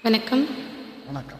வணக்கம். வணக்கம்.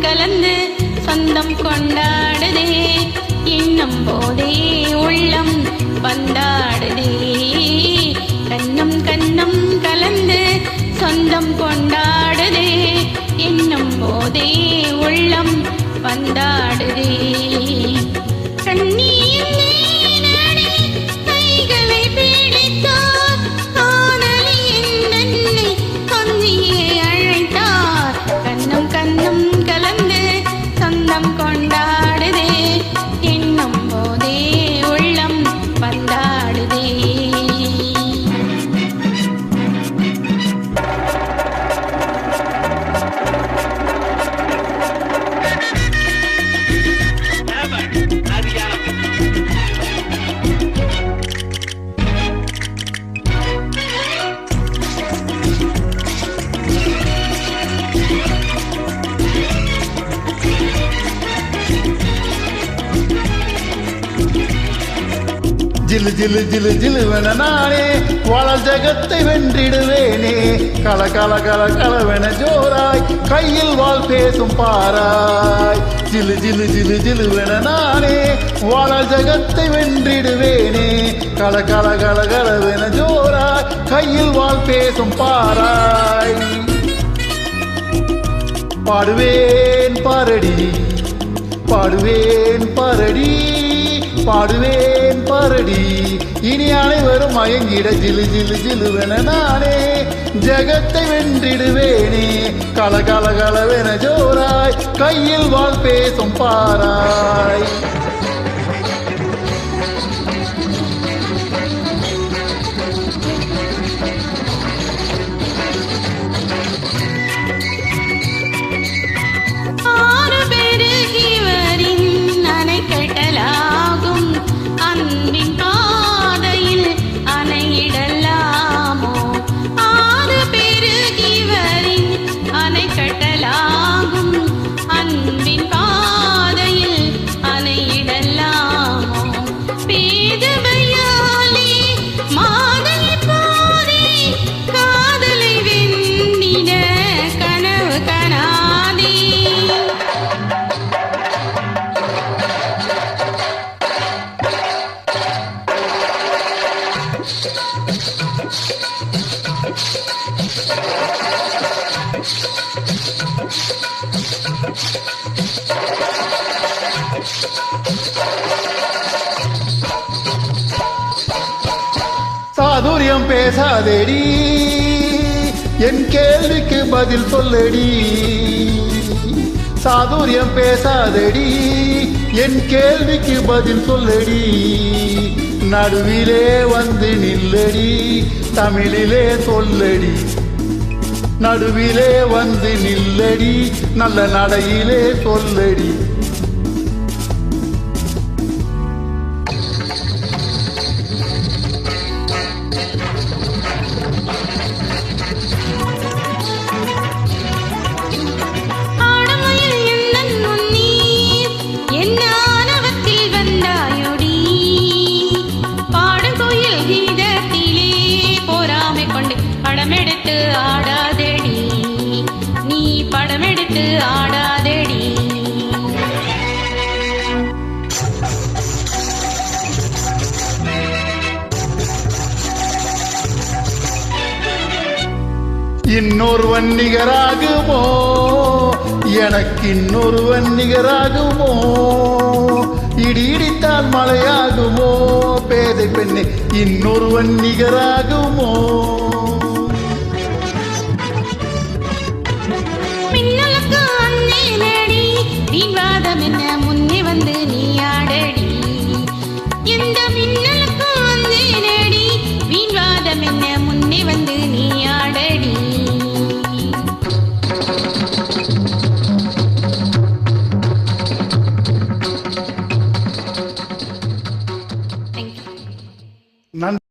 கலந்து சொந்தம் கொண்டாடுதே, எண்ணம் போதே உள்ளம் வந்தாடுதே. கண்ணம் கண்ணம் கலந்து சொந்தம் கொண்டாடுதே, எண்ணம் போதே உள்ளம் வந்தாடுதே. கொண்டாடுதே, எண்ணம் போதே உள்ளம் வந்தாடுதே. ஜிலு ஜிலு ஜிலு ஜிலுவென நானே வாழல் ஜகத்தை வென்றிடுவேனே. கல கல கல கலவென ஜோராய் கையில் வாழ் பேசும் பாராய். ஜிலு ஜிலு ஜிலு ஜிலுவென நானே வாழல் ஜகத்தை வென்றிடுவேனே. கல கல கல கலவென ஜோராய் கையில் வாழ் பேசும் பாராய். பாடுவேன் பாரடி பாடுவேன் பாரடி பாடுவேன் பாரடி, இனி அனைவரும் மயங்கிட ஜிலு ஜிலு ஜிலுவென நானே ஜகத்தை வென்றிடுவேனே. கல கல கலவென ஜோராய் கையில் வாழ் பேசும் பாராய். சாதுரியம் பேசாதேடி, என் கேள்விக்கு பதில் சொல்லடி. சாதுரியம் பேசாதடி, என் கேள்விக்கு பதில் சொல்லடி. நடுவிலே வந்து நில்லடி, தமிழிலே சொல்லடி. நடுவிலே வந்து நில்லடி, நல்ல நடையிலே சொல்லடி. இன்னொருவன் நிகராகுமோ, எனக்கு இன்னொருவன் நிகராகுமோ, இடி இடித்தால் மழையாகுமோ, பேதை பெண்ணே இன்னொருவன் நிகராகுமோ. மின்னலுக்கு வந்தேனடி, விவாதம் என்ன முன்னே வந்து நீ ஆடடி. எந்த மின்னலுக்கு வந்தேனடி, விவாதம் என்ன முன்னே வந்து நீ ஆடடி. நன்றி.